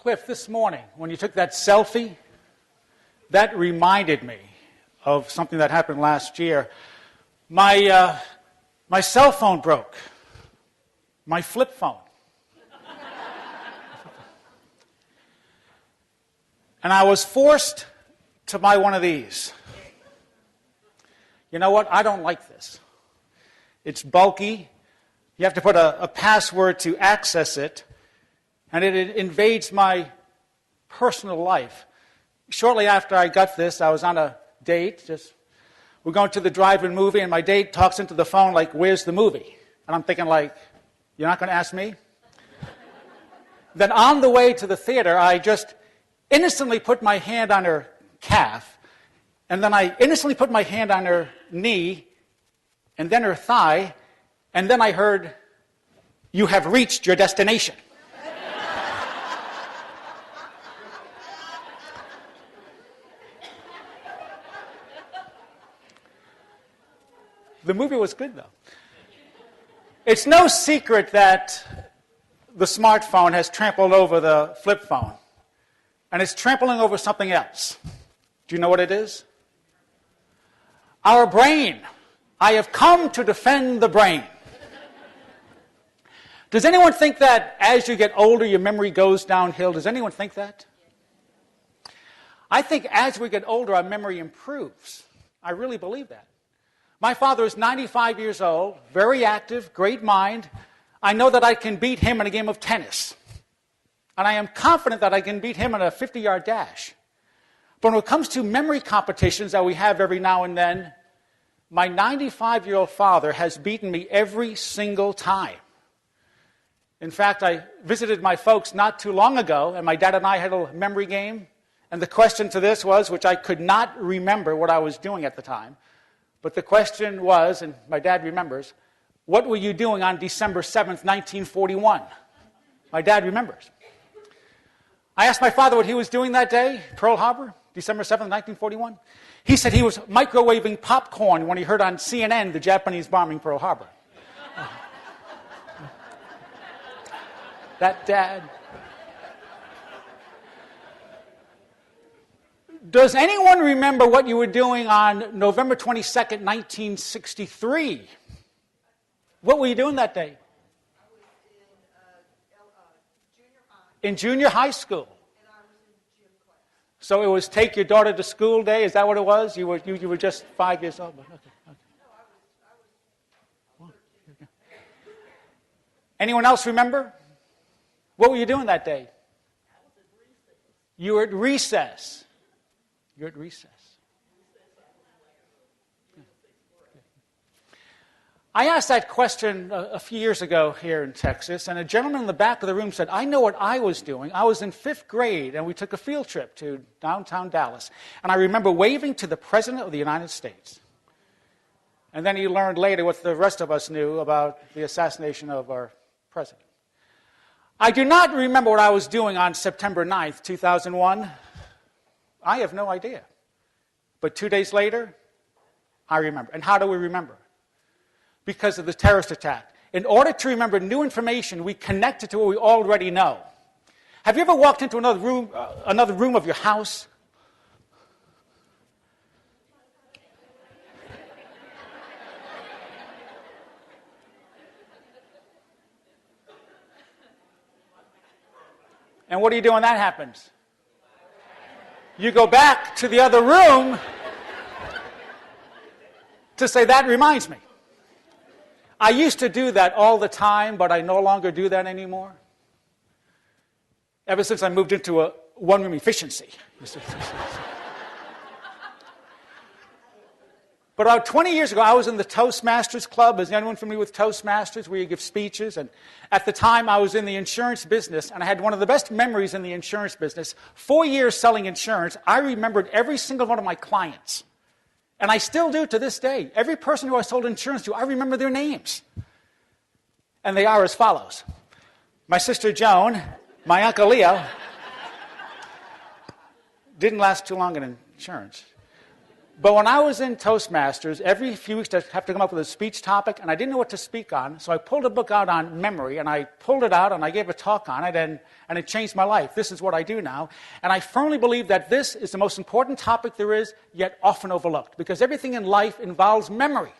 Cliff, this morning, when you took that selfie, that reminded me of something that happened last year. My cell phone broke. My flip phone. And I was forced to buy one of these. You know what? I don't like this. It's bulky. You have to put a password to access it. And it invades my personal life. Shortly after I got this, I was on a date. We're going to the drive-in movie, and my date talks into the phone like, "Where's the movie?" And I'm thinking like, "You're not going to ask me?" Then on the way to the theater, I just innocently put my hand on her calf, and then I innocently put my hand on her knee, and then her thigh, and then I heard, "You have reached your destination." The movie was good, though. It's no secret that the smartphone has trampled over the flip phone, and it's trampling over something else. Do you know what it is? Our brain. I have come to defend the brain. Does anyone think that as you get older, your memory goes downhill? Does anyone think that? I think as we get older, our memory improves. I really believe that. My father is 95 years old, very active, great mind. I know that I can beat him in a game of tennis. And I am confident that I can beat him in a 50-yard dash. But when it comes to memory competitions that we have every now and then, my 95-year-old father has beaten me every single time. In fact, I visited my folks not too long ago, and my dad and I had a memory game. And the question to this was, which I could not remember what I was doing at the time, but the question was, and my dad remembers, "What were you doing on December 7th, 1941? My dad remembers. I asked my father what he was doing that day, Pearl Harbor, December 7th, 1941. He said he was microwaving popcorn when he heard on CNN the Japanese bombing Pearl Harbor. That dad. Does anyone remember what you were doing on November 22nd, 1963? What were you doing that day? I was in junior high. In junior high school. And I was in gym class. So it was take your daughter to school day? Is that what it was? You were just 5 years old? Okay. No, I was 13. Anyone else remember? What were you doing that day? I was at recess. You were at recess. You're at recess. I asked that question a few years ago here in Texas, and a gentleman in the back of the room said, "I know what I was doing. I was in 5th grade, and we took a field trip to downtown Dallas. And I remember waving to the President of the United States." And then he learned later what the rest of us knew about the assassination of our president. I do not remember what I was doing on September 9th, 2001. I have no idea. But 2 days later, I remember. And how do we remember? Because of the terrorist attack. In order to remember new information, we connect it to what we already know. Have you ever walked into another room of your house? And what do you do when that happens? You go back to the other room to say, "That reminds me." I used to do that all the time, but I no longer do that anymore. Ever since I moved into a one-room efficiency. But about 20 years ago, I was in the Toastmasters Club. Is anyone familiar with Toastmasters, where you give speeches? And at the time, I was in the insurance business, and I had one of the best memories in the insurance business. 4 years selling insurance, I remembered every single one of my clients. And I still do to this day. Every person who I sold insurance to, I remember their names. And they are as follows. My sister Joan, my Uncle Leo, didn't last too long in insurance. But when I was in Toastmasters, every few weeks I have to come up with a speech topic, and I didn't know what to speak on, so I pulled a book out on memory, and I pulled it out, and I gave a talk on it, and it changed my life. This is what I do now. And I firmly believe that this is the most important topic there is, yet often overlooked, because everything in life involves memory.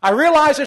I realize